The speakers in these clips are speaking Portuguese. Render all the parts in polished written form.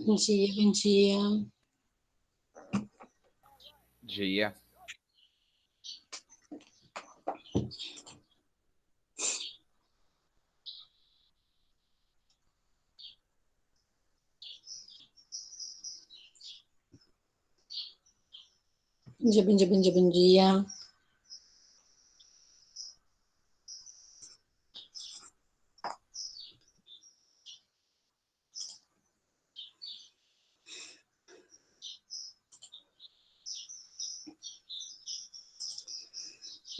Bom dia, bom dia. Dia. Bom dia, bom dia, bom dia, bom dia.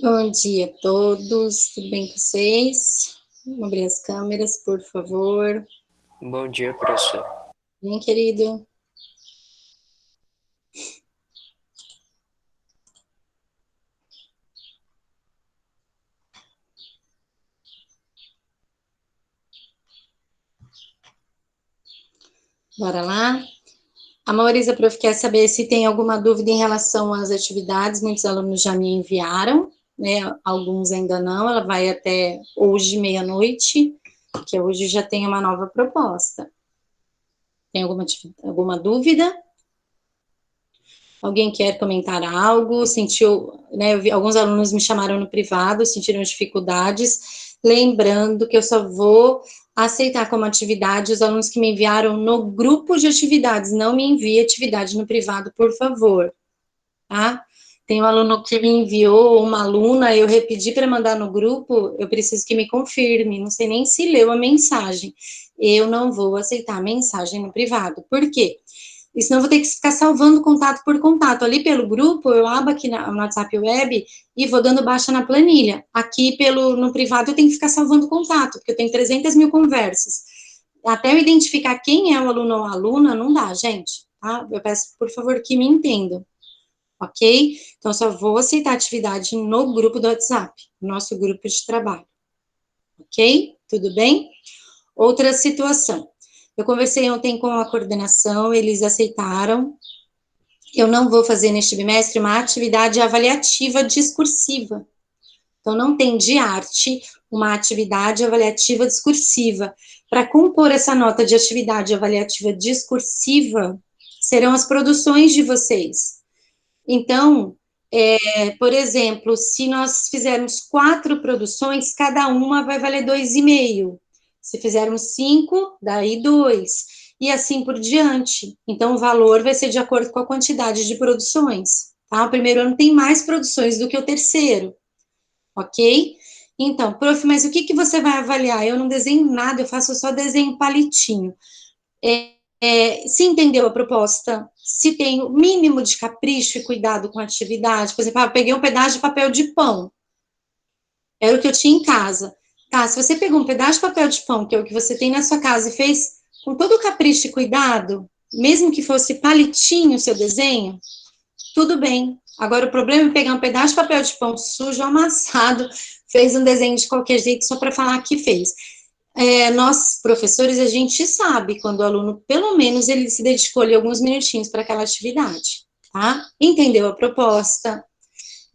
Bom dia a todos, tudo bem com vocês? Vamos abrir as câmeras, por favor. Bom dia, professor. Bem, querido? Bora lá? A Maurisa, prof, quer saber se tem alguma dúvida em relação às atividades. Muitos alunos já me enviaram, né? Alguns ainda não. Ela vai até hoje, meia-noite, que hoje já tem uma nova proposta. Tem alguma dúvida? Alguém quer comentar algo? Sentiu, né? Alguns alunos me chamaram no privado, sentiram dificuldades. Lembrando que eu só vou aceitar como atividade os alunos que me enviaram no grupo de atividades. Não me envie atividade no privado, por favor. Tá? Tem um aluno que me enviou, uma aluna, eu repeti para mandar no grupo, eu preciso que me confirme. Não sei nem se leu a mensagem. Eu não vou aceitar mensagem no privado. Por quê? E senão eu vou ter que ficar salvando contato por contato. Ali pelo grupo, eu abro aqui no WhatsApp Web e vou dando baixa na planilha. Aqui no privado eu tenho que ficar salvando contato, porque eu tenho 300 mil conversas. Até eu identificar quem é o aluno ou a aluna, não dá, gente. Tá? Eu peço, por favor, que me entendam. Ok? Então, eu só vou aceitar atividade no grupo do WhatsApp, nosso grupo de trabalho. Ok? Tudo bem? Outra situação. Eu conversei ontem com a coordenação, eles aceitaram. Eu não vou fazer neste bimestre uma atividade avaliativa discursiva. Então, não tem de arte uma atividade avaliativa discursiva. Para compor essa nota de atividade avaliativa discursiva, serão as produções de vocês. Então, por exemplo, se nós fizermos 4 produções, cada uma vai valer 2,5. Se fizermos 5, daí 2. E assim por diante. Então, o valor vai ser de acordo com a quantidade de produções. Tá? O primeiro ano tem mais produções do que o terceiro. Ok? Então, prof, mas o que você vai avaliar? Eu não desenho nada, eu faço só desenho palitinho. Se entendeu a proposta, se tem o mínimo de capricho e cuidado com a atividade, por exemplo, eu peguei um pedaço de papel de pão, era o que eu tinha em casa. Tá, se você pegou um pedaço de papel de pão, que é o que você tem na sua casa, e fez com todo o capricho e cuidado, mesmo que fosse palitinho o seu desenho, tudo bem. Agora, o problema é pegar um pedaço de papel de pão sujo, amassado, fez um desenho de qualquer jeito só para falar que fez. Nós, professores, a gente sabe quando o aluno, pelo menos, ele se dedicou ali alguns minutinhos para aquela atividade, tá? Entendeu a proposta.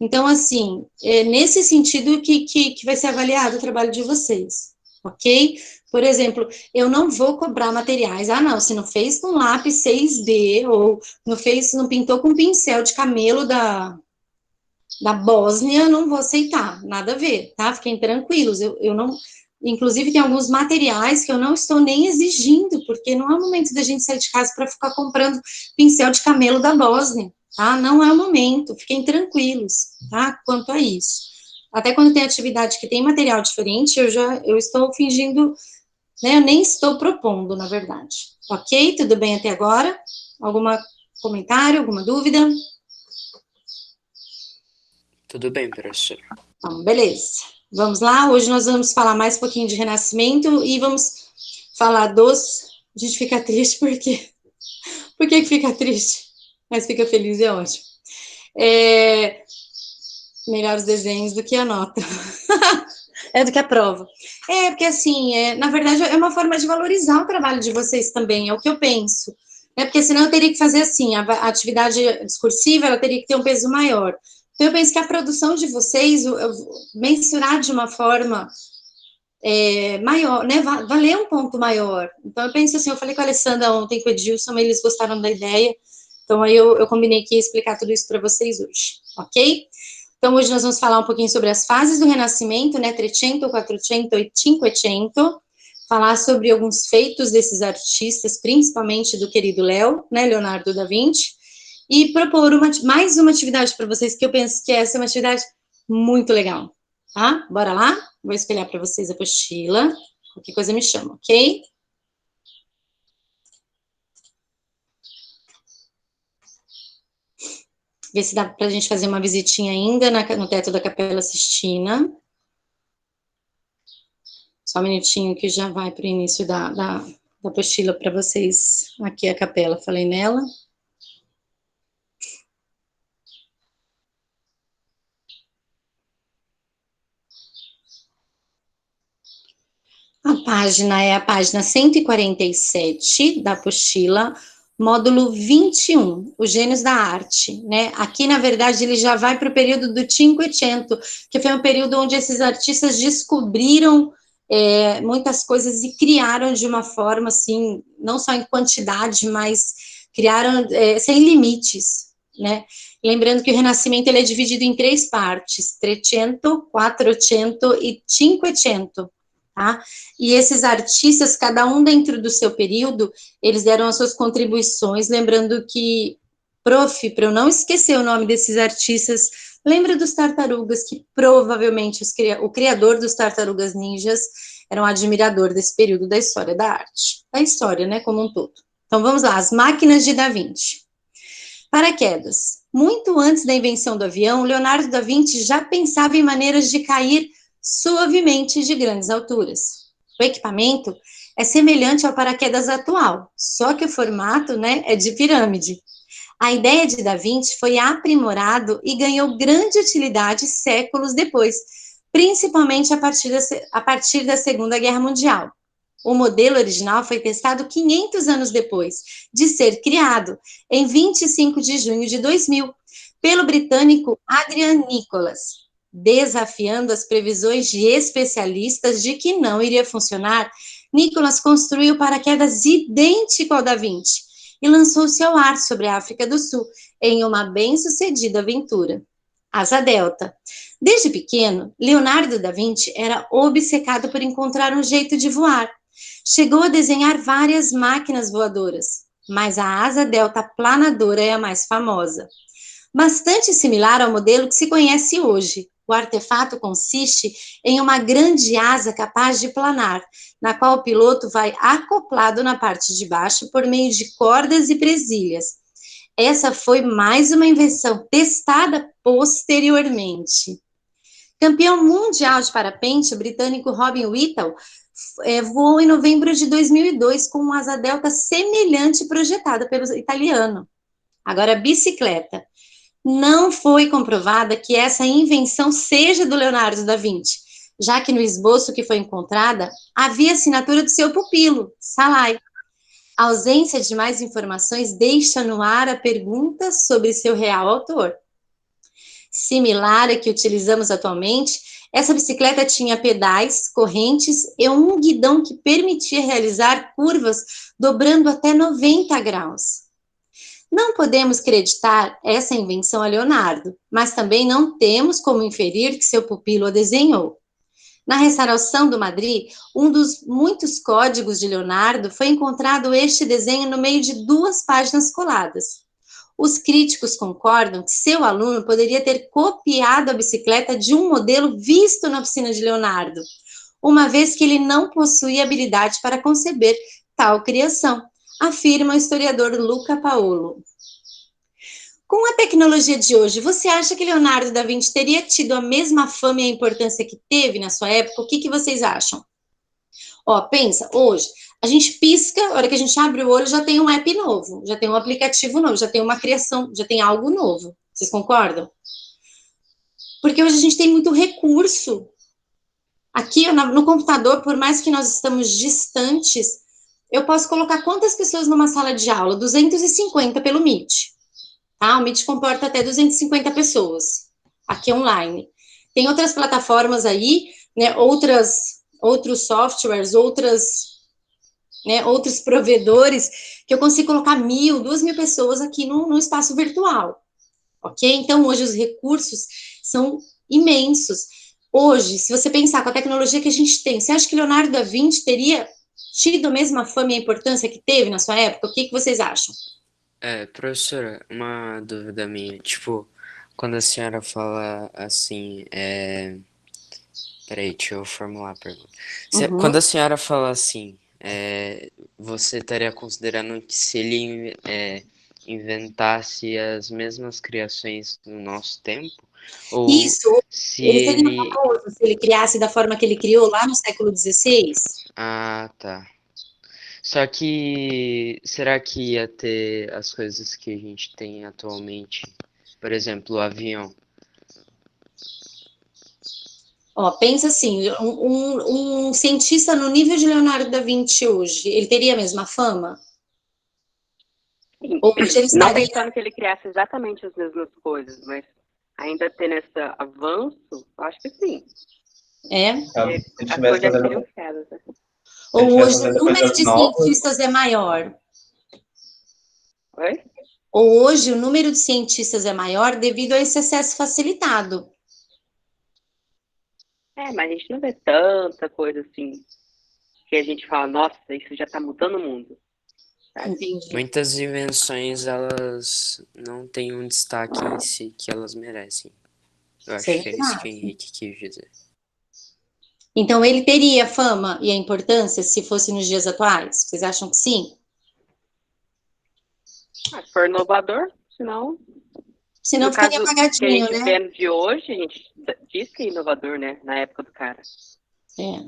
Então, assim, nesse sentido que vai ser avaliado o trabalho de vocês, ok? Por exemplo, eu não vou cobrar materiais. Ah, não, se não fez com lápis 6B, ou não pintou com pincel de camelo da Bósnia, não vou aceitar, nada a ver, tá? Fiquem tranquilos, eu não. Inclusive, tem alguns materiais que eu não estou nem exigindo, porque não é o momento da gente sair de casa para ficar comprando pincel de camelo da Bósnia, tá? Não é o momento, fiquem tranquilos, tá? Quanto a isso. Até quando tem atividade que tem material diferente, eu estou fingindo, né? Eu nem estou propondo, na verdade. Ok? Tudo bem até agora? Algum comentário, alguma dúvida? Tudo bem, professor. Então, beleza. Vamos lá, hoje nós vamos falar mais um pouquinho de renascimento e vamos falar dos... A gente fica triste por quê? Por que fica triste? Mas fica feliz, é ótimo. Melhores desenhos do que a nota. Do que a prova. Porque assim, na verdade, é uma forma de valorizar o trabalho de vocês também, é o que eu penso. Porque senão eu teria que fazer assim, a atividade discursiva, ela teria que ter um peso maior. Então, eu penso que a produção de vocês, mensurar de uma forma maior, né, valer um ponto maior. Então, eu penso assim, eu falei com a Alessandra ontem, com o Edilson, eles gostaram da ideia, então aí eu combinei que ia explicar tudo isso para vocês hoje, ok? Então, hoje nós vamos falar um pouquinho sobre as fases do Renascimento, né, Trecento, Quattrocento e Cinquecento, falar sobre alguns feitos desses artistas, principalmente do querido Léo, né, Leonardo da Vinci, e propor mais uma atividade para vocês, que eu penso que essa é uma atividade muito legal, tá? Bora lá? Vou espelhar para vocês a apostila, qualquer coisa me chama, ok? Ver se dá para a gente fazer uma visitinha ainda no teto da Capela Sistina. Só um minutinho que já vai para o início da apostila para vocês. Aqui a capela, falei nela. A página é a página 147 da apostila, módulo 21, os gênios da arte, né? Aqui, na verdade, ele já vai para o período do Cinquecento, que foi um período onde esses artistas descobriram muitas coisas e criaram de uma forma, assim, não só em quantidade, mas criaram sem limites, né? Lembrando que o Renascimento ele é dividido em três partes, Trecento, Quattrocento e Cinquecento, tá? E esses artistas, cada um dentro do seu período, eles deram as suas contribuições, lembrando que, prof, para eu não esquecer o nome desses artistas, lembra dos Tartarugas, que provavelmente o criador dos Tartarugas Ninjas era um admirador desse período da história da arte, da história, né, como um todo. Então vamos lá, as máquinas de Da Vinci. Paraquedas. Muito antes da invenção do avião, Leonardo da Vinci já pensava em maneiras de cair suavemente de grandes alturas. O equipamento é semelhante ao paraquedas atual, só que o formato, né, é de pirâmide. A ideia de Da Vinci foi aprimorado e ganhou grande utilidade séculos depois, principalmente a partir da Segunda Guerra Mundial. O modelo original foi testado 500 anos depois de ser criado, em 25 de junho de 2000, pelo britânico Adrian Nicholas. Desafiando as previsões de especialistas de que não iria funcionar, Nicholas construiu paraquedas idêntico ao da Vinci e lançou-se ao ar sobre a África do Sul em uma bem-sucedida aventura. Asa Delta. Desde pequeno, Leonardo da Vinci era obcecado por encontrar um jeito de voar. Chegou a desenhar várias máquinas voadoras, mas a asa delta planadora é a mais famosa. Bastante similar ao modelo que se conhece hoje. O artefato consiste em uma grande asa capaz de planar, na qual o piloto vai acoplado na parte de baixo por meio de cordas e presilhas. Essa foi mais uma invenção testada posteriormente. Campeão mundial de parapente, o britânico Robin Whittle voou em novembro de 2002 com uma asa delta semelhante projetada pelo italiano. Agora, bicicleta. Não foi comprovada que essa invenção seja do Leonardo da Vinci, já que no esboço que foi encontrada havia a assinatura do seu pupilo, Salai. A ausência de mais informações deixa no ar a pergunta sobre seu real autor. Similar à que utilizamos atualmente, essa bicicleta tinha pedais, correntes e um guidão que permitia realizar curvas dobrando até 90 graus. Não podemos creditar essa invenção a Leonardo, mas também não temos como inferir que seu pupilo a desenhou. Na restauração do Madrid, um dos muitos códigos de Leonardo foi encontrado este desenho no meio de duas páginas coladas. Os críticos concordam que seu aluno poderia ter copiado a bicicleta de um modelo visto na oficina de Leonardo, uma vez que ele não possuía habilidade para conceber tal criação, afirma o historiador Luca Paolo. Com a tecnologia de hoje, você acha que Leonardo da Vinci teria tido a mesma fama e a importância que teve na sua época? O que vocês acham? Ó, pensa, hoje, a gente pisca, a hora que a gente abre o olho, já tem um app novo, já tem um aplicativo novo, já tem uma criação, já tem algo novo. Vocês concordam? Porque hoje a gente tem muito recurso. Aqui no computador, por mais que nós estamos distantes, eu posso colocar quantas pessoas numa sala de aula? 250 pelo Meet. Tá? O Meet comporta até 250 pessoas, aqui online. Tem outras plataformas aí, né, outras outros softwares, né, outros provedores, que eu consigo colocar 1.000, 2.000 pessoas aqui no espaço virtual, ok? Então, hoje os recursos são imensos. Hoje, se você pensar com a tecnologia que a gente tem, você acha que Leonardo da Vinci teria tido a mesma fama e a importância que teve na sua época? O que vocês acham? Professora, uma dúvida minha. Tipo, quando a senhora fala assim, Peraí, deixa eu formular a pergunta. Quando Uhum. a senhora fala assim, você estaria considerando que se ele inventasse as mesmas criações no nosso tempo? Ou Isso, se ele seria ele... famoso se ele criasse da forma que ele criou lá no século XVI? Ah, tá. Só que será que ia ter as coisas que a gente tem atualmente? Por exemplo, o avião. Ó, pensa assim, um cientista no nível de Leonardo da Vinci hoje, ele teria a mesma fama? Sim, Hoje ele não estaria, pensando que ele criasse exatamente as mesmas coisas, mas ainda tendo esse avanço, eu acho que sim. é? Se ele As estivesse coisas já seriam fazendo, criadas, né? se ele Ou estivesse hoje o fazendo número coisas de novas, cientistas é maior? Oi? Ou hoje o número de cientistas é maior devido a esse acesso facilitado? Mas a gente não vê tanta coisa assim que a gente fala, nossa, isso já tá mudando o mundo, sabe? Entendi. Muitas invenções, elas não têm um destaque em si que elas merecem. Eu Isso é acho que é isso que o verdade. Henrique quis dizer. Então ele teria a fama e a importância se fosse nos dias atuais? Vocês acham que sim? Se for inovador, senão, Senão no ficaria caso que a apagadinho, gente né? vê de hoje, a gente diz que é inovador, né? Na época do cara. É.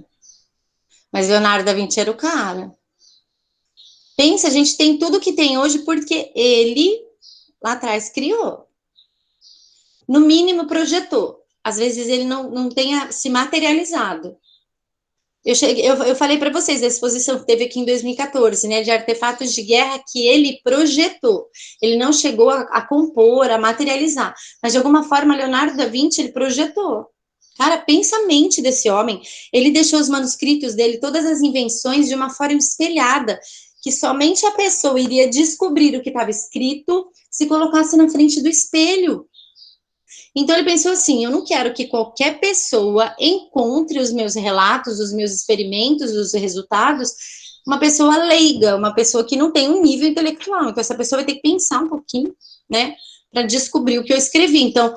Mas Leonardo da Vinci era o cara. Pensa, a gente tem tudo que tem hoje porque ele lá atrás criou. No mínimo projetou. Às vezes ele não tenha se materializado. Eu falei para vocês da exposição que teve aqui em 2014, né, de artefatos de guerra que ele projetou. Ele não chegou a compor, a materializar, mas de alguma forma Leonardo da Vinci ele projetou. Cara, pensa a mente desse homem. Ele deixou os manuscritos dele, todas as invenções de uma forma espelhada, que somente a pessoa iria descobrir o que estava escrito se colocasse na frente do espelho. Então ele pensou assim: eu não quero que qualquer pessoa encontre os meus relatos, os meus experimentos, os resultados, uma pessoa leiga, uma pessoa que não tem um nível intelectual. Então essa pessoa vai ter que pensar um pouquinho, né, para descobrir o que eu escrevi. Então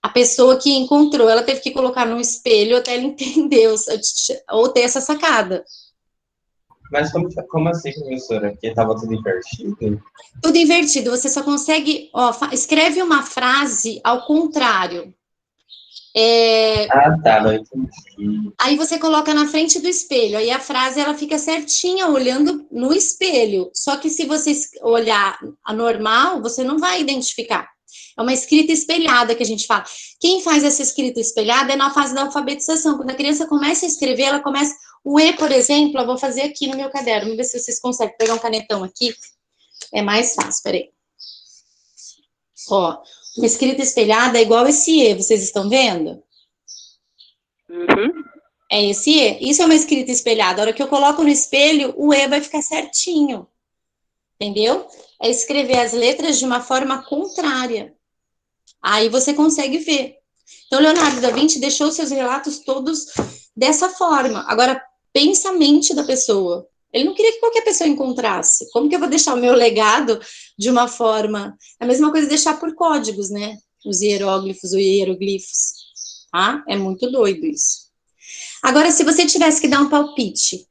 a pessoa que encontrou, ela teve que colocar no espelho até ela entender ou ter essa sacada. mas como assim, professora? Que estava tudo invertido? Tudo invertido, você só consegue, ó, escreve uma frase ao contrário. Ah, tá, não entendi. Aí você coloca na frente do espelho, aí a frase ela fica certinha olhando no espelho. Só que se você olhar a normal, você não vai identificar. É uma escrita espelhada que a gente fala. Quem faz essa escrita espelhada é na fase da alfabetização. Quando a criança começa a escrever, ela começa. O E, por exemplo, eu vou fazer aqui no meu caderno. Vamos ver se vocês conseguem pegar um canetão aqui. É mais fácil, peraí. Ó, uma escrita espelhada é igual esse E, vocês estão vendo? Uhum. É esse E. Isso é uma escrita espelhada. A hora que eu coloco no espelho, o E vai ficar certinho. Entendeu? É escrever as letras de uma forma contrária. Aí você consegue ver. Então, Leonardo da Vinci deixou seus relatos todos dessa forma. Agora, pensa a mente da pessoa. Ele não queria que qualquer pessoa encontrasse. Como que eu vou deixar o meu legado de uma forma... É a mesma coisa deixar por códigos, né? Os hieróglifos ou hieroglifos. Tá? É muito doido isso. Agora, se você tivesse que dar um palpite,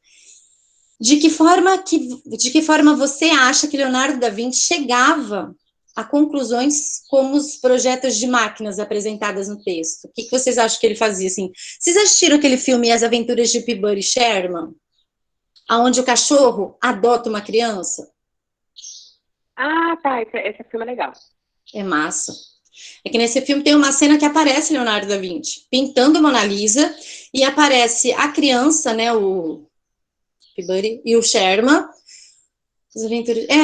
de que forma você acha que Leonardo da Vinci chegava a conclusões como os projetos de máquinas apresentadas no texto? O que vocês acham que ele fazia assim? Vocês assistiram aquele filme As Aventuras de Peabody Sherman, aonde o cachorro adota uma criança? Ah, tá, esse filme é legal. É massa. É que nesse filme tem uma cena que aparece Leonardo da Vinci pintando Mona Lisa e aparece a criança, né, o Peabody e o Sherman.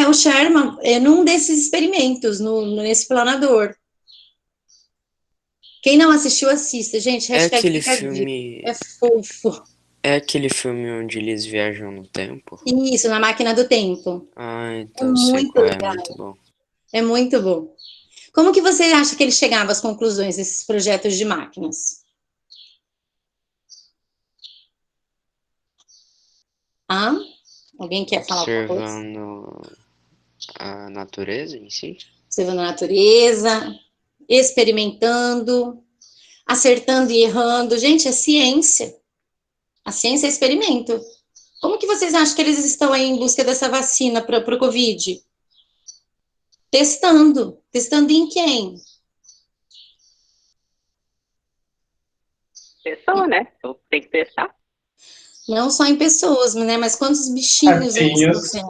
O Sherman é num desses experimentos, nesse planador. Quem não assistiu, assista, gente. É Hashtag aquele fica a dica. filme. É fofo. É aquele filme onde eles viajam no tempo? Isso, Na Máquina do Tempo. Ah, É então sei muito qual é, legal, muito bom. é muito bom. Como que você acha que ele chegava às conclusões desses projetos de máquinas? Ah, alguém quer falar alguma coisa? Observando a natureza em si? Observando a natureza, experimentando, acertando e errando. Gente, é ciência. A ciência é experimento. Como que vocês acham que eles estão aí em busca dessa vacina para o Covid? Testando. Testando em quem? Pessoa, né? Então, tem que testar. Não só em pessoas, né? Mas quantos bichinhos aí estão Ratinhos. sendo?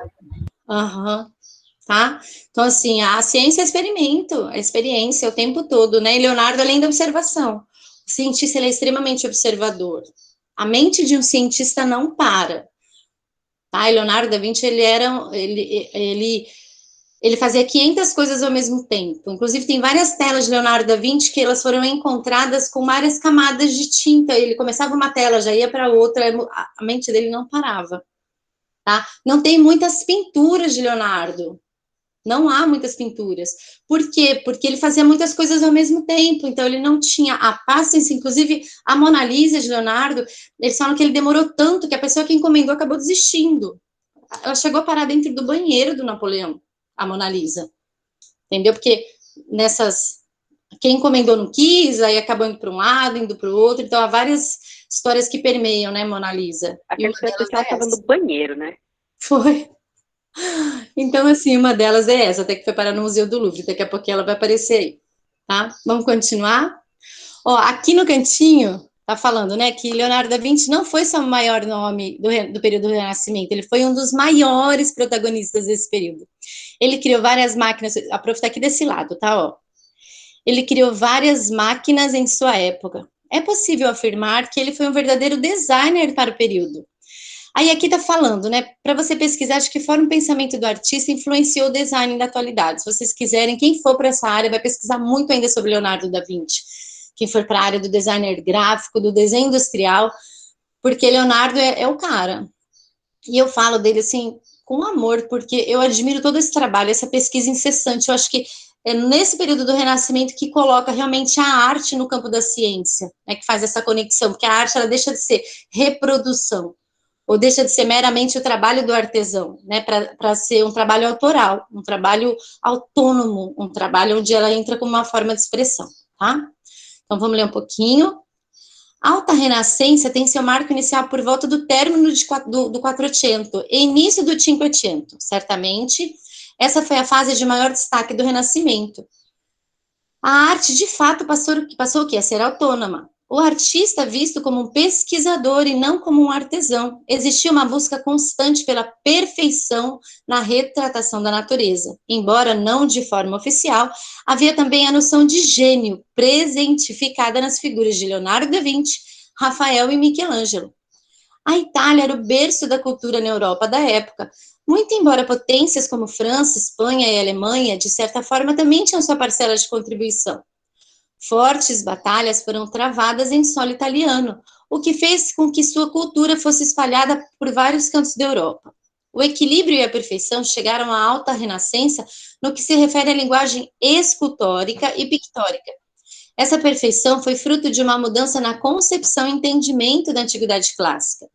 Aham. Tá? Então, assim, a ciência é experimento, a experiência o tempo todo, né? E Leonardo, além da observação, o cientista ele é extremamente observador. A mente de um cientista não para, tá? E Leonardo da Vinci, ele fazia 500 coisas ao mesmo tempo. Inclusive, tem várias telas de Leonardo da Vinci que elas foram encontradas com várias camadas de tinta. Ele começava uma tela, já ia para outra, a mente dele não parava, tá? Não tem muitas pinturas de Leonardo. Não há muitas pinturas. Por quê? Porque ele fazia muitas coisas ao mesmo tempo, então ele não tinha a paciência. Inclusive, a Mona Lisa de Leonardo, eles falam que ele demorou tanto que a pessoa que encomendou acabou desistindo. Ela chegou a parar dentro do banheiro do Napoleão, a Mona Lisa. Entendeu? Porque nessas. Quem encomendou não quis, aí acabou indo para um lado, indo para o outro. Então, há várias histórias que permeiam, né, Mona Lisa? E Achei uma que você delas disse que ela é estava no essa. banheiro, né? Foi. Então, assim, uma delas é essa, até que foi parar no Museu do Louvre. Daqui a pouquinho ela vai aparecer aí, tá? Vamos continuar? Ó, aqui no cantinho, tá falando, né, que Leonardo da Vinci não foi só o maior nome do período do Renascimento, ele foi um dos maiores protagonistas desse período. Ele criou várias máquinas, a prof tá aqui desse lado, tá, ó. Ele criou várias máquinas em sua época. É possível afirmar que ele foi um verdadeiro designer para o período. Aí aqui está falando, né, para você pesquisar de que forma o pensamento do artista influenciou o design da atualidade. Se vocês quiserem, quem for para essa área vai pesquisar muito ainda sobre Leonardo da Vinci. Quem for para a área do designer gráfico, do desenho industrial, porque Leonardo é o cara. E eu falo dele assim com amor, porque eu admiro todo esse trabalho, essa pesquisa incessante. Eu acho que é nesse período do Renascimento que coloca realmente a arte no campo da ciência, né, que faz essa conexão, porque a arte ela deixa de ser reprodução ou deixa de ser meramente o trabalho do artesão, né, para ser um trabalho autoral, um trabalho autônomo, um trabalho onde ela entra como uma forma de expressão, tá? Então, vamos ler um pouquinho. A Alta Renascença tem seu marco inicial por volta do término do Quattrocento e início do Cinquecento. Certamente, essa foi a fase de maior destaque do Renascimento. A arte, de fato, passou o quê? A ser autônoma. O artista visto como um pesquisador e não como um artesão. Existia uma busca constante pela perfeição na retratação da natureza. Embora não de forma oficial, havia também a noção de gênio presentificada nas figuras de Leonardo da Vinci, Rafael e Michelangelo. A Itália era o berço da cultura na Europa da época. Muito embora potências como França, Espanha e Alemanha, de certa forma, também tinham sua parcela de contribuição. Fortes batalhas foram travadas em solo italiano, o que fez com que sua cultura fosse espalhada por vários cantos da Europa. O equilíbrio e a perfeição chegaram à alta renascença no que se refere à linguagem escultórica e pictórica. Essa perfeição foi fruto de uma mudança na concepção e entendimento da antiguidade clássica.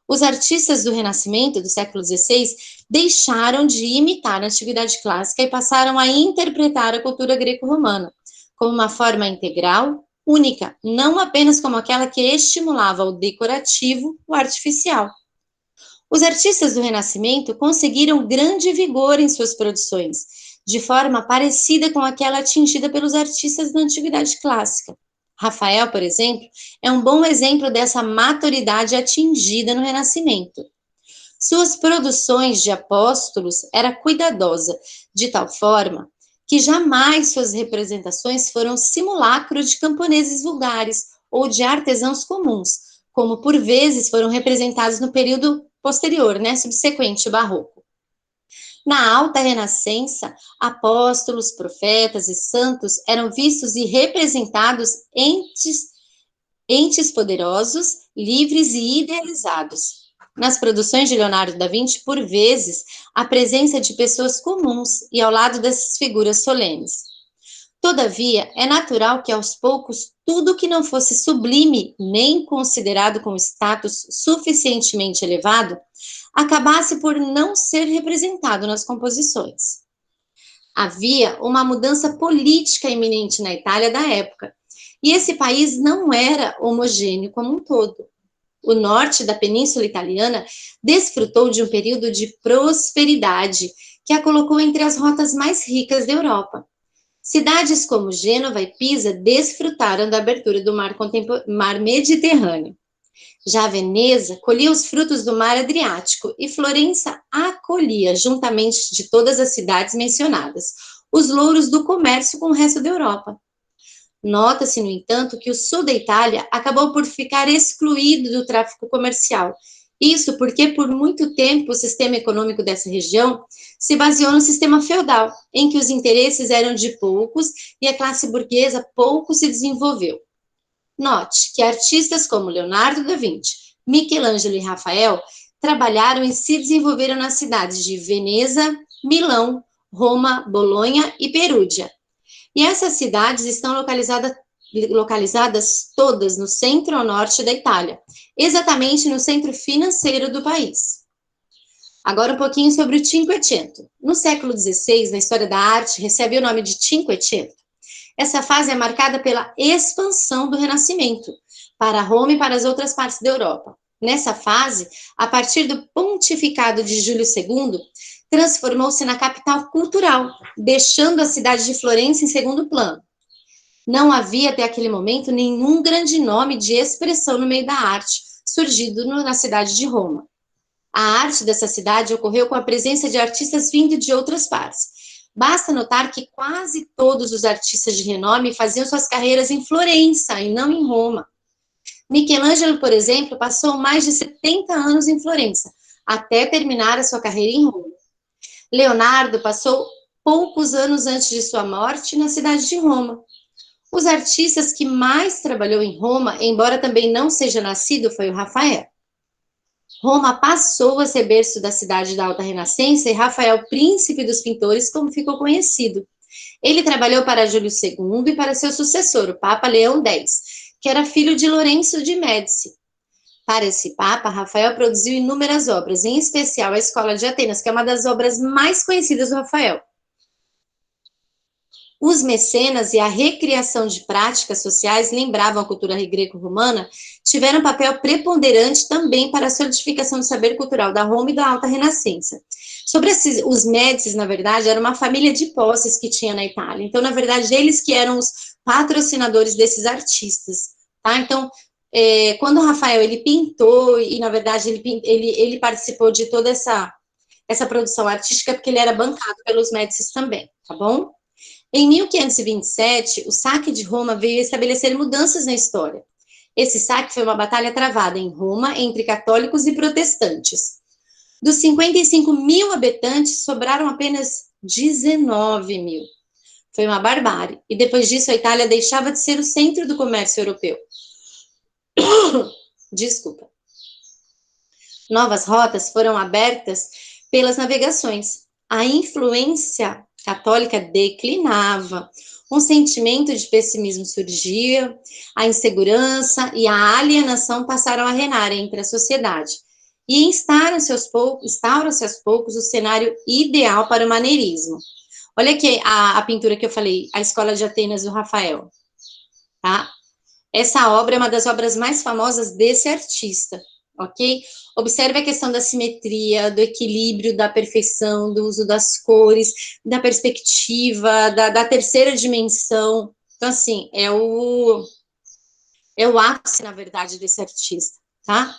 Os artistas do Renascimento, do século XVI, deixaram de imitar a antiguidade clássica e passaram a interpretar a cultura greco-romana como uma forma integral, única, não apenas como aquela que estimulava o decorativo, o artificial. Os artistas do Renascimento conseguiram grande vigor em suas produções, de forma parecida com aquela atingida pelos artistas da Antiguidade Clássica. Rafael, por exemplo, é um bom exemplo dessa maturidade atingida no Renascimento. Suas produções de apóstolos era cuidadosa, de tal forma que jamais suas representações foram simulacro de camponeses vulgares ou de artesãos comuns, como por vezes foram representados no período posterior, né, subsequente ao barroco. Na alta renascença, apóstolos, profetas e santos eram vistos e representados entes poderosos, livres e idealizados. Nas produções de Leonardo da Vinci, por vezes, a presença de pessoas comuns e ao lado dessas figuras solenes. Todavia, é natural que aos poucos tudo que não fosse sublime nem considerado com status suficientemente elevado acabasse por não ser representado nas composições. Havia uma mudança política iminente na Itália da época, e esse país não era homogêneo como um todo. O norte da Península Italiana desfrutou de um período de prosperidade que a colocou entre as rotas mais ricas da Europa. Cidades como Gênova e Pisa desfrutaram da abertura do mar Mediterrâneo. Já Veneza colhia os frutos do mar Adriático e Florença acolhia, juntamente de todas as cidades mencionadas, os louros do comércio com o resto da Europa. Nota-se, no entanto, que o sul da Itália acabou por ficar excluído do tráfico comercial. Isso porque, por muito tempo, o sistema econômico dessa região se baseou no sistema feudal, em que os interesses eram de poucos e a classe burguesa pouco se desenvolveu. Note que artistas como Leonardo da Vinci, Michelangelo e Rafael trabalharam e se desenvolveram nas cidades de Veneza, Milão, Roma, Bolonha e Perúdia. E essas cidades estão localizadas todas no centro-norte da Itália, exatamente no centro financeiro do país. Agora um pouquinho sobre o Cinquecento. No século XVI, na história da arte, recebe o nome de Cinquecento. Essa fase é marcada pela expansão do Renascimento para Roma e para as outras partes da Europa. Nessa fase, a partir do pontificado de Júlio II, transformou-se na capital cultural, deixando a cidade de Florença em segundo plano. Não havia até aquele momento nenhum grande nome de expressão no meio da arte, surgido na cidade de Roma. A arte dessa cidade ocorreu com a presença de artistas vindo de outras partes. Basta notar que quase todos os artistas de renome faziam suas carreiras em Florença e não em Roma. Michelangelo, por exemplo, passou mais de 70 anos em Florença, até terminar a sua carreira em Roma. Leonardo passou poucos anos antes de sua morte na cidade de Roma. Os artistas que mais trabalhou em Roma, embora também não seja nascido, foi o Rafael. Roma passou a ser berço da cidade da Alta Renascença e Rafael, príncipe dos pintores, como ficou conhecido. Ele trabalhou para Júlio II e para seu sucessor, o Papa Leão X, que era filho de Lourenço de Médici. Para esse Papa, Rafael produziu inúmeras obras, em especial a Escola de Atenas, que é uma das obras mais conhecidas do Rafael. Os mecenas e a recriação de práticas sociais lembravam a cultura greco-romana, tiveram um papel preponderante também para a solidificação do saber cultural da Roma e da Alta Renascença. Sobre os Médicis, na verdade, era uma família de posses que tinha na Itália. Então, na verdade, eles que eram os patrocinadores desses artistas. Tá? Então, quando o Rafael ele pintou, e na verdade ele participou de toda essa produção artística, porque ele era bancado pelos Médicis também, tá bom? Em 1527, o saque de Roma veio estabelecer mudanças na história. Esse saque foi uma batalha travada em Roma entre católicos e protestantes. Dos 55 mil habitantes, sobraram apenas 19 mil. Foi uma barbárie. E depois disso, a Itália deixava de ser o centro do comércio europeu. Desculpa. Novas rotas foram abertas pelas navegações. A influência católica declinava, um sentimento de pessimismo surgia, a insegurança e a alienação passaram a reinar entre a sociedade. E instaura-se aos poucos o cenário ideal para o maneirismo. Olha aqui a pintura que eu falei, a Escola de Atenas do Rafael. Tá? Essa obra é uma das obras mais famosas desse artista. Ok? Observe a questão da simetria, do equilíbrio, da perfeição, do uso das cores, da perspectiva, da terceira dimensão. Então, assim, é o ápice, na verdade, desse artista, tá?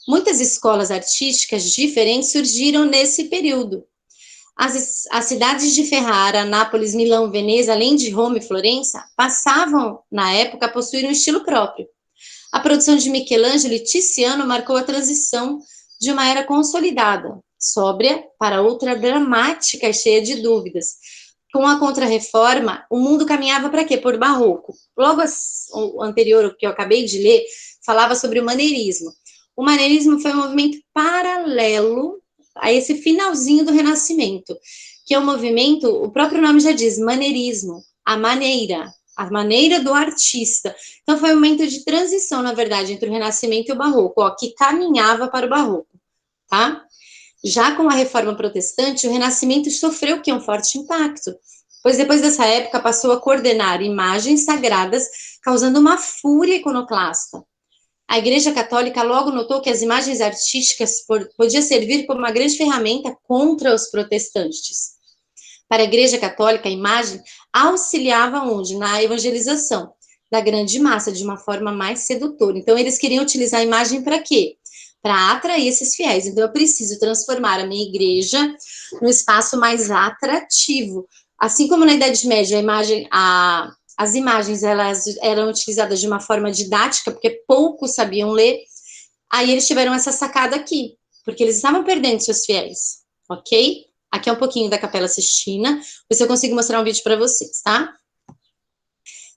Muitas escolas artísticas diferentes surgiram nesse período. As cidades de Ferrara, Nápoles, Milão, Veneza, além de Roma e Florença, passavam, na época, a possuir um estilo próprio. A produção de Michelangelo e Tiziano marcou a transição de uma era consolidada, sóbria, para outra dramática e cheia de dúvidas. com a Contra-Reforma, o mundo caminhava para quê? Por barroco. Logo o anterior, o que eu acabei de ler, falava sobre o maneirismo. O maneirismo foi um movimento paralelo a esse finalzinho do Renascimento, que é um movimento, o próprio nome já diz, maneirismo, a maneira do artista. Então, foi um momento de transição, na verdade, entre o Renascimento e o Barroco, ó, que caminhava para o Barroco, tá? Já com a Reforma Protestante, o Renascimento sofreu que um forte impacto, pois depois dessa época passou a coordenar imagens sagradas, causando uma fúria iconoclasta. A Igreja Católica logo notou que as imagens artísticas podiam servir como uma grande ferramenta contra os protestantes. Para a Igreja Católica, a imagem auxiliava onde? Na evangelização da grande massa, de uma forma mais sedutora. Então, eles queriam utilizar a imagem para quê? Para atrair esses fiéis. Então, eu preciso transformar a minha igreja num espaço mais atrativo. Assim como na Idade Média, as imagens elas eram utilizadas de uma forma didática, porque poucos sabiam ler, aí eles tiveram essa sacada aqui, porque eles estavam perdendo seus fiéis, ok? Aqui é um pouquinho da Capela Sistina, ver se eu consigo mostrar um vídeo para vocês, tá?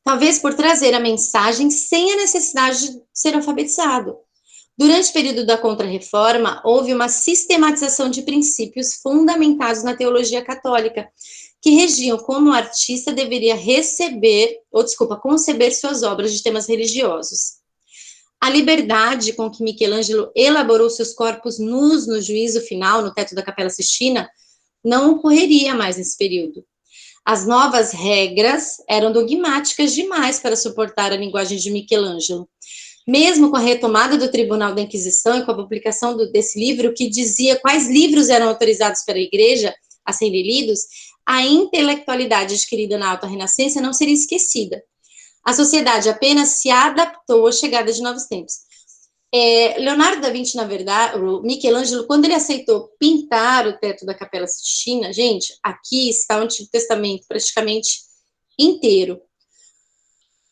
Talvez por trazer a mensagem sem a necessidade de ser alfabetizado. Durante o período da Contra-Reforma, houve uma sistematização de princípios fundamentados na teologia católica, que regiam como o artista deveria conceber suas obras de temas religiosos. A liberdade com que Michelangelo elaborou seus corpos nus no juízo final, no teto da Capela Sistina, não ocorreria mais nesse período. As novas regras eram dogmáticas demais para suportar a linguagem de Michelangelo. Mesmo com a retomada do Tribunal da Inquisição e com a publicação desse livro, que dizia quais livros eram autorizados pela Igreja a serem lidos, a intelectualidade adquirida na Alta Renascença não seria esquecida. A sociedade apenas se adaptou à chegada de novos tempos. Leonardo da Vinci, na verdade, o Michelangelo, quando ele aceitou pintar o teto da Capela Sistina, gente, aqui está o Antigo Testamento praticamente inteiro.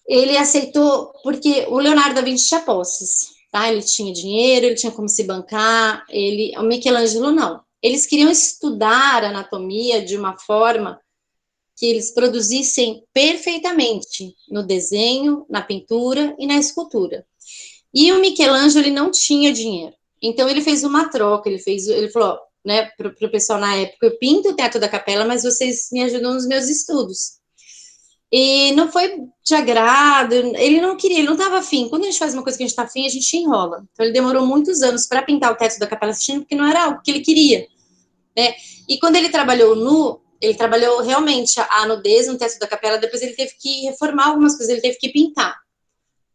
Ele aceitou porque o Leonardo da Vinci tinha posses, tá? Ele tinha dinheiro, ele tinha como se bancar, o Michelangelo não. Eles queriam estudar anatomia de uma forma que eles produzissem perfeitamente no desenho, na pintura e na escultura. E o Michelangelo, ele não tinha dinheiro. Então, ele fez uma troca, ele falou, né, para o pessoal na época, eu pinto o teto da capela, mas vocês me ajudam nos meus estudos. E não foi de agrado, ele não queria, ele não estava afim. Quando a gente faz uma coisa que a gente está afim, a gente enrola. Então, ele demorou muitos anos para pintar o teto da Capela Sistina, porque não era algo que ele queria, né? E quando ele trabalhou nu, ele trabalhou realmente a nudez no teto da capela, depois ele teve que reformar algumas coisas, ele teve que pintar,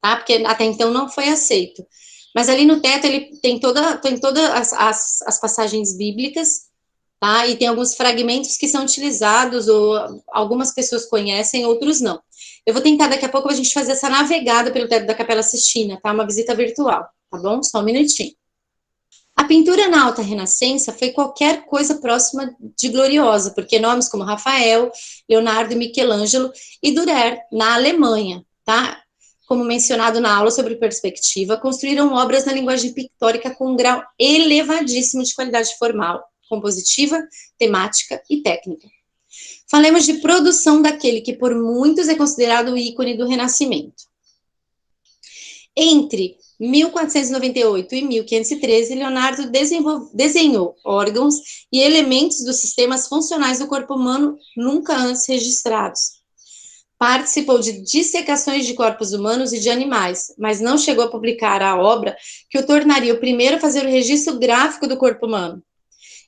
tá? Porque até então não foi aceito. Mas ali no teto ele tem todas as passagens bíblicas, tá? E tem alguns fragmentos que são utilizados, ou algumas pessoas conhecem, outros não. Eu vou tentar daqui a pouco a gente fazer essa navegada pelo teto da Capela Sistina, tá? Uma visita virtual, tá bom? Só um minutinho. A pintura na Alta Renascença foi qualquer coisa próxima de gloriosa, porque nomes como Rafael, Leonardo e Michelangelo e Dürer, na Alemanha, tá? Como mencionado na aula sobre perspectiva, construíram obras na linguagem pictórica com um grau elevadíssimo de qualidade formal, compositiva, temática e técnica. Falemos de produção daquele que por muitos é considerado o ícone do Renascimento. Entre 1498 e 1513, Leonardo desenhou órgãos e elementos dos sistemas funcionais do corpo humano nunca antes registrados. Participou de dissecações de corpos humanos e de animais, mas não chegou a publicar a obra que o tornaria o primeiro a fazer o registro gráfico do corpo humano.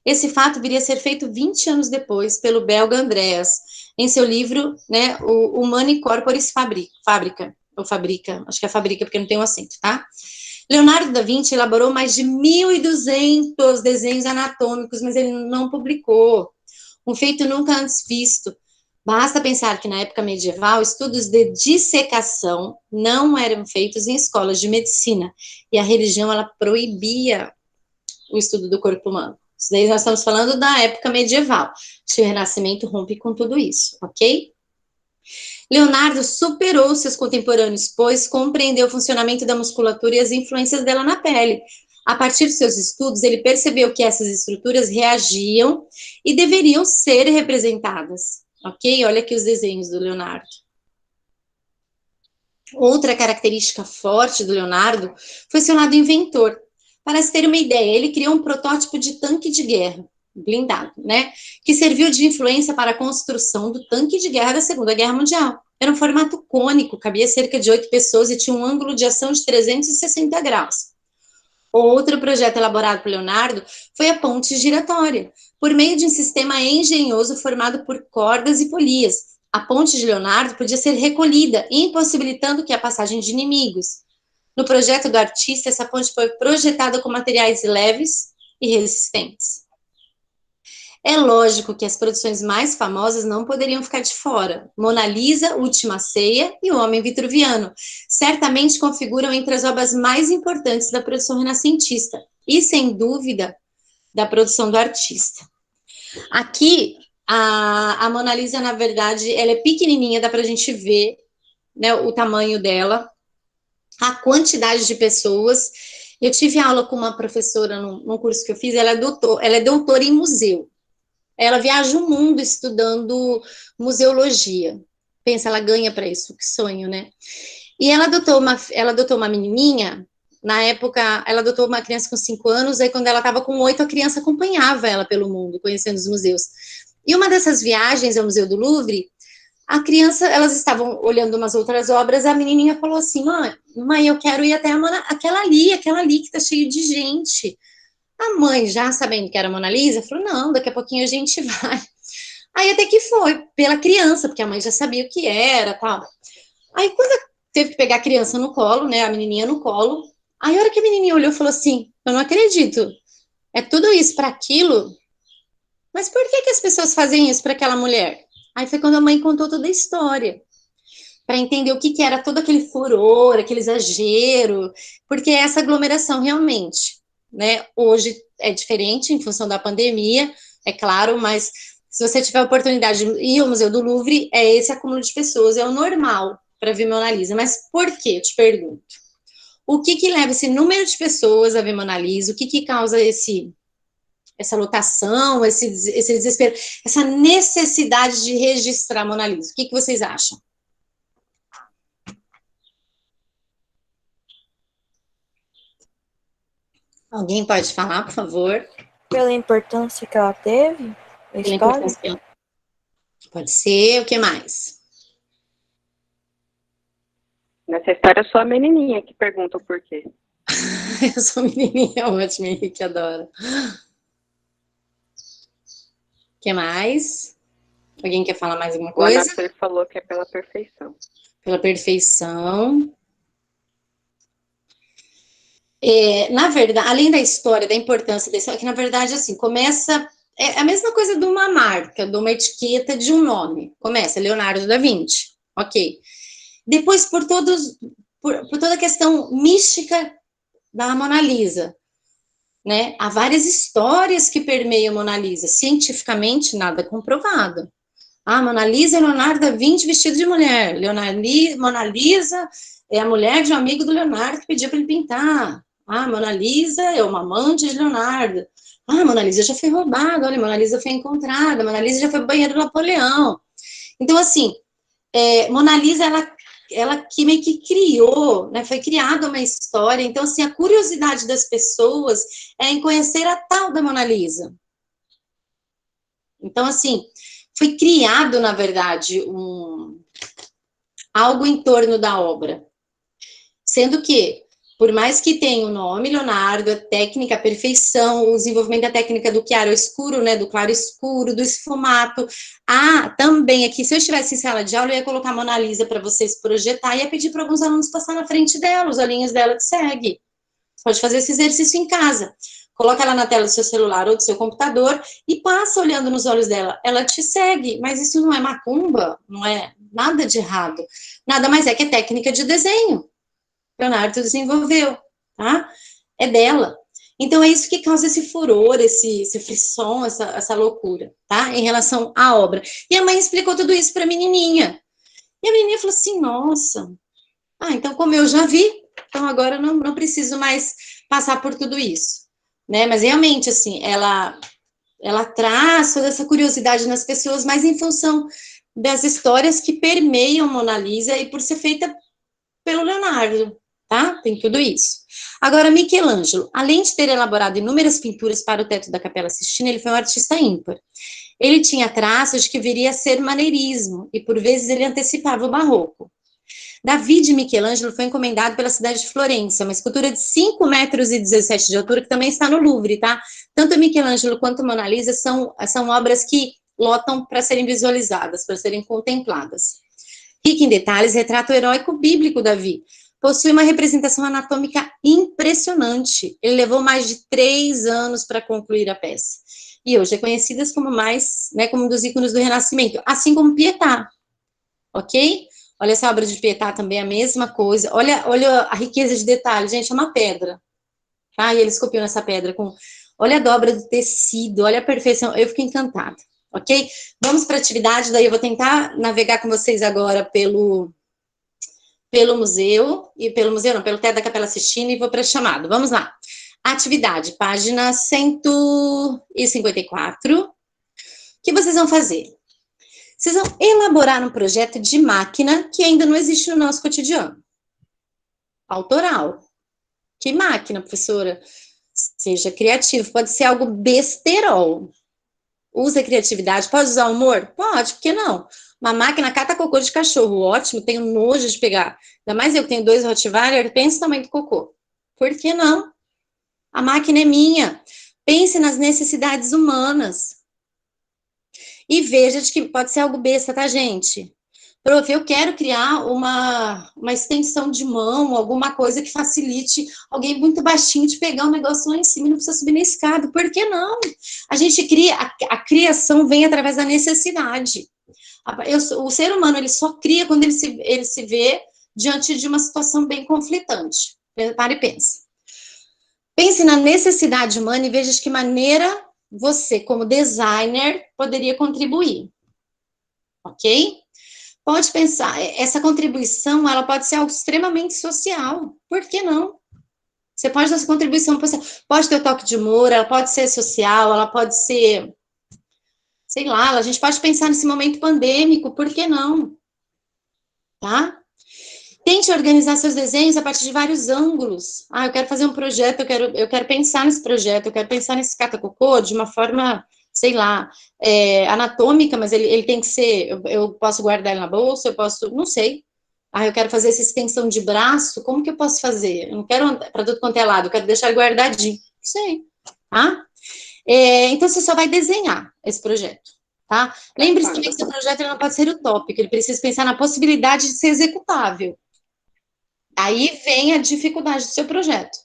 Esse fato viria a ser feito 20 anos depois pelo belga Andreas, em seu livro, né, o Humani Corporis Fabrica, acho que é Fabrica porque não tem um acento, tá? Leonardo da Vinci elaborou mais de 1.200 desenhos anatômicos, mas ele não publicou. Um feito nunca antes visto. Basta pensar que na época medieval, estudos de dissecação não eram feitos em escolas de medicina, e a religião, ela proibia o estudo do corpo humano. Isso daí nós estamos falando da época medieval. O Renascimento rompe com tudo isso, ok? Leonardo superou seus contemporâneos, pois compreendeu o funcionamento da musculatura e as influências dela na pele. A partir de seus estudos, ele percebeu que essas estruturas reagiam e deveriam ser representadas. ok? Olha aqui os desenhos do Leonardo. Outra característica forte do Leonardo foi seu lado inventor. Para se ter uma ideia, ele criou um protótipo de tanque de guerra, blindado, né? Que serviu de influência para a construção do tanque de guerra da Segunda Guerra Mundial. Era um formato cônico, cabia cerca de 8 pessoas e tinha um ângulo de ação de 360 graus. Outro projeto elaborado por Leonardo foi a ponte giratória, por meio de um sistema engenhoso formado por cordas e polias. A ponte de Leonardo podia ser recolhida, impossibilitando que a passagem de inimigos. No projeto do artista, essa ponte foi projetada com materiais leves e resistentes. É lógico que as produções mais famosas não poderiam ficar de fora. Mona Lisa, Última Ceia e O Homem Vitruviano certamente configuram entre as obras mais importantes da produção renascentista e, sem dúvida, da produção do artista. Aqui, a Mona Lisa, na verdade, ela é pequenininha, dá para a gente ver, né, o tamanho dela, a quantidade de pessoas. Eu tive aula com uma professora num curso que eu fiz, ela é doutora em museu. Ela viaja o mundo estudando museologia. Pensa, ela ganha para isso, que sonho, né? E ela adotou uma menininha, na época, ela adotou uma criança com 5 anos, aí quando ela estava com 8, a criança acompanhava ela pelo mundo, conhecendo os museus. E uma dessas viagens ao Museu do Louvre, a criança, elas estavam olhando umas outras obras, a menininha falou assim, mãe, eu quero ir até aquela ali que tá cheio de gente. A mãe, já sabendo que era a Mona Lisa, falou, não, daqui a pouquinho a gente vai. Aí até que foi, pela criança, porque a mãe já sabia o que era, tal. Aí quando teve que pegar a criança no colo, né, a menininha no colo, aí a hora que a menininha olhou, falou assim, eu não acredito, é tudo isso para aquilo? Mas por que as pessoas fazem isso para aquela mulher? Aí foi quando a mãe contou toda a história, para entender o que era todo aquele furor, aquele exagero, porque essa aglomeração realmente, né, hoje é diferente em função da pandemia, é claro, mas se você tiver a oportunidade de ir ao Museu do Louvre, é esse acúmulo de pessoas, é o normal para ver Mona Lisa. Mas por quê? Eu te pergunto. O que leva esse número de pessoas a ver Mona Lisa? O que causa essa lotação, esse desespero, essa necessidade de registrar Mona Lisa? O que vocês acham? Alguém pode falar, por favor? Pela importância que ela teve na história? Pode ser, o que mais? Nessa história, eu sou a menininha que pergunta o porquê. Eu sou menininha ótima, Henrique adora. O que mais? Alguém quer falar mais alguma coisa? O Ana falou que é pela perfeição. Pela perfeição. Na verdade, além da história, da importância da história, que na verdade, assim, começa... É a mesma coisa de uma marca, de uma etiqueta, de um nome. Começa, Leonardo da Vinci. Ok. Depois, por toda a questão mística da Mona Lisa, né? Há várias histórias que permeiam Mona Lisa. Cientificamente, nada comprovado. Mona Lisa é Leonardo da Vinci vestido de mulher. Mona Lisa é a mulher de um amigo do Leonardo que pediu para ele pintar. Mona Lisa é uma amante de Leonardo. Mona Lisa já foi roubada. Olha, Mona Lisa foi encontrada. Mona Lisa já foi pro banheiro do Napoleão. Então, assim, Mona Lisa, ela que meio que criou, né, foi criada uma história. Então, assim, a curiosidade das pessoas é em conhecer a tal da Mona Lisa. Então, assim, foi criado, na verdade, algo em torno da obra. Sendo que, por mais que tenha o nome Leonardo, a técnica, a perfeição, o desenvolvimento da técnica do chiaro escuro, né, do claro escuro, do esfumato. Também aqui, se eu estivesse em sala de aula, eu ia colocar a Mona Lisa para vocês projetar e ia pedir para alguns alunos passar na frente dela, os olhinhos dela que segue. Você pode fazer esse exercício em casa. Coloca ela na tela do seu celular ou do seu computador e passa olhando nos olhos dela. Ela te segue, mas isso não é macumba, não é nada de errado. Nada mais é que técnica de desenho. Leonardo desenvolveu, tá? É dela. Então, é isso que causa esse furor, esse frisson, essa loucura, tá? Em relação à obra. E a mãe explicou tudo isso para a menininha. E a menininha falou assim, nossa, então como eu já vi, então agora eu não preciso mais passar por tudo isso, né? Mas realmente, assim, ela traz toda essa curiosidade nas pessoas, mas em função das histórias que permeiam Mona Lisa e por ser feita pelo Leonardo, tá? Tem tudo isso. Agora, Michelangelo, além de ter elaborado inúmeras pinturas para o teto da Capela Sistina, ele foi um artista ímpar. Ele tinha traços de que viria a ser maneirismo, e por vezes ele antecipava o barroco. Davi de Michelangelo foi encomendado pela cidade de Florença, uma escultura de 5,17 metros de altura, que também está no Louvre, tá? Tanto Michelangelo quanto Mona Lisa são obras que lotam para serem visualizadas, para serem contempladas. Rico em detalhes, retrata o heróico bíblico Davi. Possui uma representação anatômica impressionante. Ele levou mais de 3 anos para concluir a peça. E hoje é conhecida como como um dos ícones do Renascimento, assim como Pietà, ok? Olha essa obra de Pietà também, a mesma coisa. Olha a riqueza de detalhes, gente, é uma pedra. Tá? E ele esculpiu nessa pedra olha a dobra do tecido, olha a perfeição. Eu fiquei encantada, ok? Vamos para a atividade, daí eu vou tentar navegar com vocês agora pelo museu, pelo teto da Capela Sistina, e vou para a chamada. Vamos lá. Atividade, página 154. O que vocês vão fazer? Vocês vão elaborar um projeto de máquina que ainda não existe no nosso cotidiano. Autoral. Que máquina, professora? Seja criativo, pode ser algo besterol. Usa criatividade, pode usar humor? Pode, por que não? Uma máquina cata cocô de cachorro, ótimo, tenho nojo de pegar. Ainda mais eu que tenho 2 Rottweiler, pensa no tamanho do cocô. Por que não? A máquina é minha. Pense nas necessidades humanas. E veja de que pode ser algo besta, tá, gente? Prof, eu quero criar uma extensão de mão, alguma coisa que facilite alguém muito baixinho de pegar um negócio lá em cima e não precisa subir na escada. Por que não? A gente cria, a criação vem através da necessidade. O ser humano, ele só cria quando ele se vê diante de uma situação bem conflitante. Para e pensa. Pense na necessidade humana e veja de que maneira você, como designer, poderia contribuir. Ok? Pode pensar, essa contribuição, ela pode ser algo extremamente social. Por que não? Você pode dar essa contribuição, pode ter o toque de humor, ela pode ser social, ela pode ser, sei lá, a gente pode pensar nesse momento pandêmico, por que não? Tá? Tente organizar seus desenhos a partir de vários ângulos. Eu quero fazer um projeto, eu quero pensar nesse projeto, eu quero pensar nesse catacocô de uma forma, sei lá, anatômica, mas ele tem que ser, eu posso guardar ele na bolsa, eu posso, não sei. Eu quero fazer essa extensão de braço, como que eu posso fazer? Eu não quero para tudo quanto é lado, eu quero deixar ele guardadinho. Não sei, tá? Então, você só vai desenhar esse projeto, tá? Lembre-se também que seu projeto ele não pode ser utópico, ele precisa pensar na possibilidade de ser executável. Aí vem a dificuldade do seu projeto,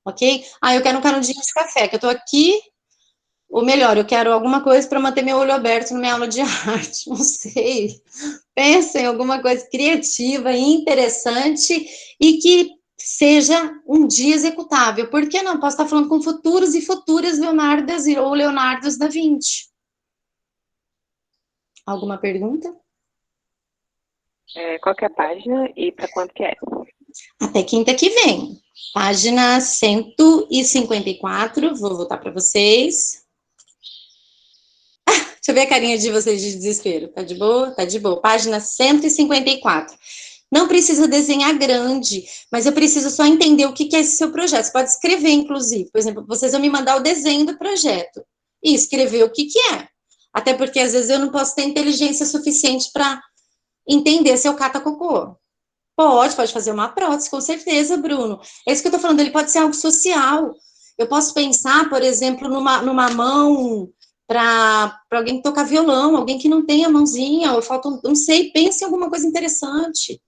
ok? Eu quero um canudinho de café, que eu tô aqui, ou melhor, eu quero alguma coisa para manter meu olho aberto na minha aula de arte, não sei. Pensa em alguma coisa criativa, interessante, e que seja um dia executável. Por que não? Posso estar falando com futuros e futuras Leonardas ou Leonardos da Vinci. Alguma pergunta? Qual que é a página e para quanto que é? Até quinta que vem. Página 154, vou voltar para vocês. Deixa eu ver a carinha de vocês de desespero. Tá de boa? Tá de boa. Página 154. Não precisa desenhar grande, mas eu preciso só entender o que é esse seu projeto. Você pode escrever, inclusive. Por exemplo, vocês vão me mandar o desenho do projeto e escrever o que é. Até porque, às vezes, eu não posso ter inteligência suficiente para entender se eu catacocô. Pode fazer uma prótese, com certeza, Bruno. É isso que eu tô falando, ele pode ser algo social. Eu posso pensar, por exemplo, numa mão para alguém tocar violão, alguém que não tem a mãozinha, ou falta, não sei, pense em alguma coisa interessante,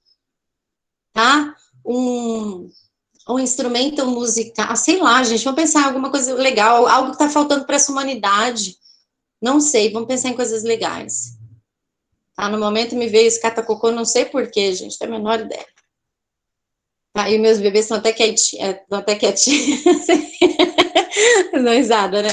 tá? Um instrumento musical, sei lá, gente, vamos pensar em alguma coisa legal, algo que tá faltando para essa humanidade. Não sei, vamos pensar em coisas legais. Tá? No momento me veio esse catacocô, não sei porquê, gente, não tenho a menor ideia. Tá, e meus bebês estão até quietinhos. Não risada, né?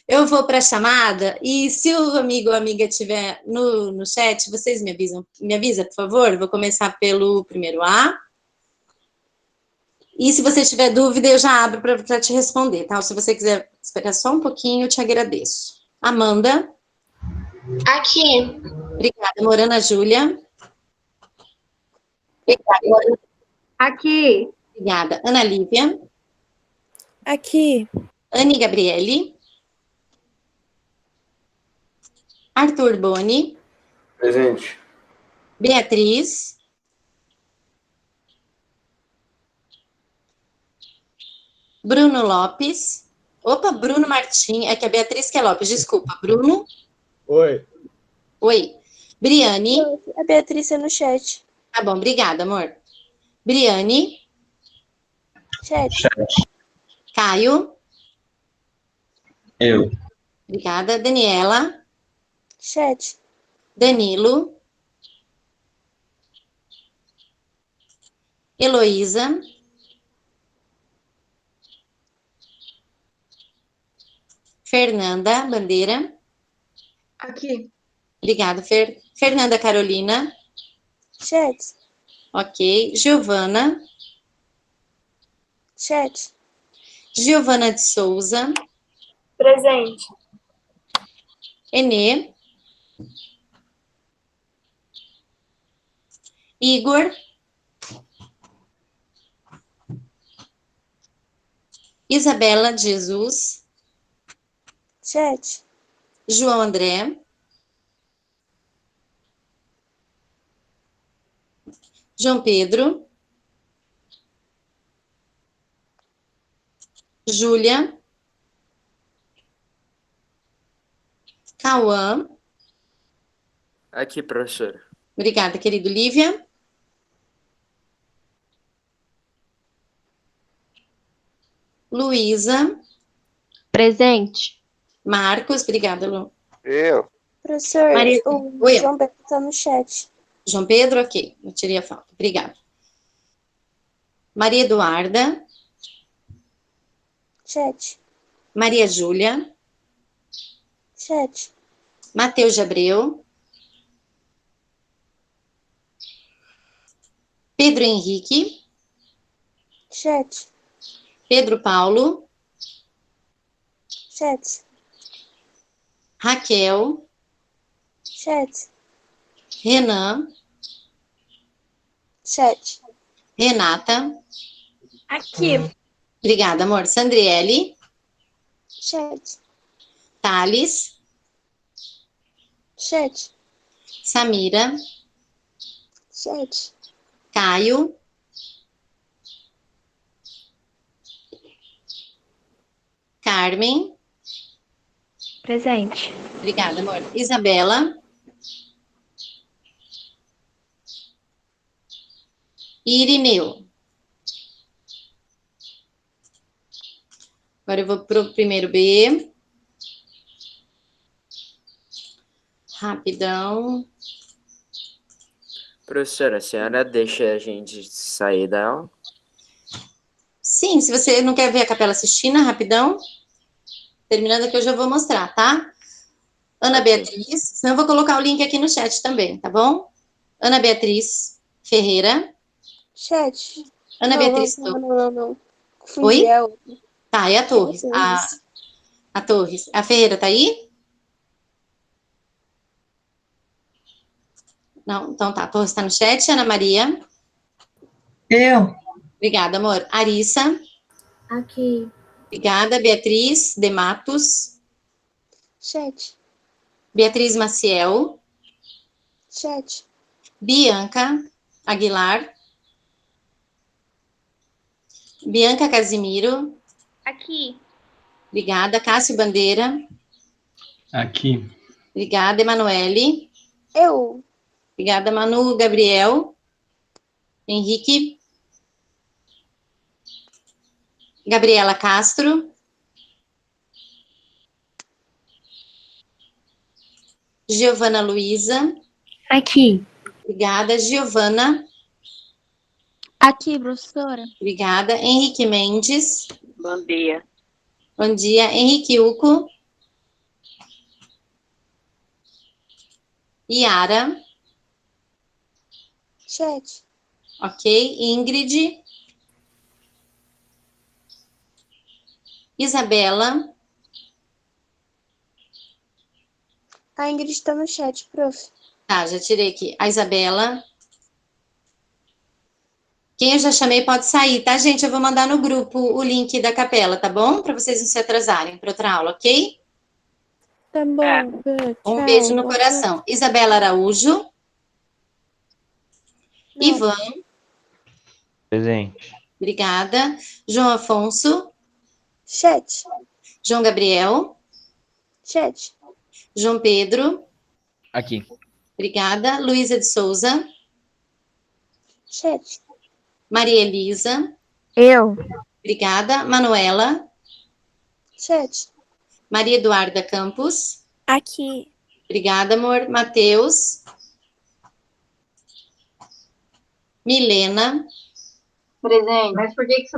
Eu vou para a chamada e se o amigo ou amiga estiver no chat, vocês me avisam. Me avisa, por favor? Vou começar pelo primeiro A. E se você tiver dúvida, eu já abro para te responder, tá? Ou se você quiser esperar só um pouquinho, eu te agradeço. Amanda? Aqui. Obrigada, amor. Ana Júlia. Aqui. Obrigada. Ana Lívia. Aqui. Anne Gabriele. Arthur Boni. Presente. Beatriz. Bruno Lopes. Opa, Bruno Martins. É que a Beatriz que é Lopes, desculpa. Bruno. Oi. Oi. Briane. A Beatriz é no chat. Tá bom, obrigada, amor. Briane. Chat. Caio. Eu. Obrigada. Daniela. Chat. Danilo. Heloísa. Fernanda Bandeira. Aqui. Obrigada, Fernanda Carolina. Chat. Ok. Giovana. Chat. Giovana de Souza. Presente. Enê. Igor. Isabela de Jesus. Chat. João André. João Pedro. Júlia. Cauã. Aqui, professora. Obrigada, querido. Lívia. Luísa. Presente. Marcos. Obrigada, Lu. Eu. Professor, Maria. o Oi. João Beto tá no chat. João Pedro, ok. Eu tirei a falta. Obrigada. Maria Eduarda. Chat. Maria Júlia. Chat. Matheus de Abreu. Pedro Henrique. Chat. Pedro Paulo. Chat. Raquel. Chat. Renan. Chat. Renata. Aqui. Obrigada, amor. Sandriele. Chat. Thales. Chat. Samira. Chat. Caio. Carmen. Presente. Obrigada, amor. Isabela. Irineu. Agora eu vou para o primeiro B. Rapidão. Professora, a senhora deixa a gente sair da aula? Sim, se você não quer ver a Capela Sistina, rapidão. Terminando aqui, eu já vou mostrar, tá? Ana Ok. Beatriz. Senão eu vou colocar o link aqui no chat também, tá bom? Ana Beatriz Ferreira. Chat. Ana Beatriz Torres. Não. Confundi, Oi? é outra. Tá, é a Torres. A Torres. A Ferreira tá aí? Não, então tá. A Torres tá no chat. Ana Maria. Eu. Obrigada, amor. Arissa. Aqui. Obrigada. Beatriz de Matos. Chat. Beatriz Maciel. Chat. Bianca Aguilar. Bianca Casimiro. Aqui. Obrigada. Cássio Bandeira. Aqui. Obrigada. Emanuele. Eu. Obrigada, Manu Gabriel. Henrique. Gabriela Castro. Giovana Luiza. Aqui. Obrigada. Giovana. Aqui, professora. Obrigada. Henrique Mendes. Bom dia. Bom dia. Henrique Uco. Yara. Chat. Ok. Ingrid. Isabela. A Ingrid tá no chat, prof. Tá, já tirei aqui. A Isabela. Quem eu já chamei pode sair, tá, gente? Eu vou mandar no grupo o link da capela, tá bom? Para vocês não se atrasarem para outra aula, ok? Tá bom. Um Tchau, beijo no boa coração. Isabela Araújo. noite. Ivan. Presente. Obrigada. João Afonso. Chat. João Gabriel. Chat. João Pedro. Aqui. Obrigada. Luísa de Souza. Chat. Maria Elisa. Eu. Obrigada. Manuela. Chat. Maria Eduarda Campos. Aqui. Obrigada, amor. Matheus. Milena. Presente. Mas por que você...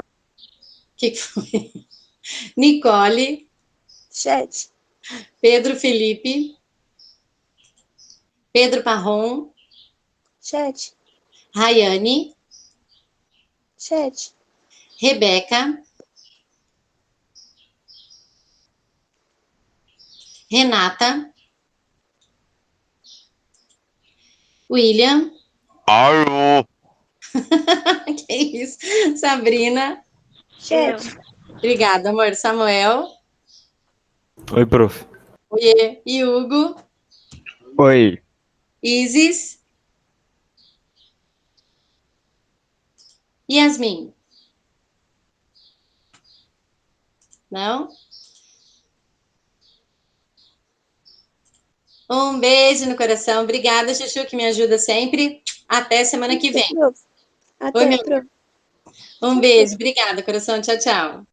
Que foi? Nicole. Chat. Pedro Felipe. Pedro Parron. Chat. Rayane. Chat. Rebeca. Renata. William. Alô. Que isso? Sabrina. Chat. Obrigada, amor. Samuel. Oi, prof. Oiê. E Hugo. Oi. Isis. Yasmin. Não? Um beijo no coração. Obrigada, Chuchu, que me ajuda sempre. Até semana que vem. Até, Oi, meu... prof. Um beijo. Obrigada, coração. Tchau, tchau.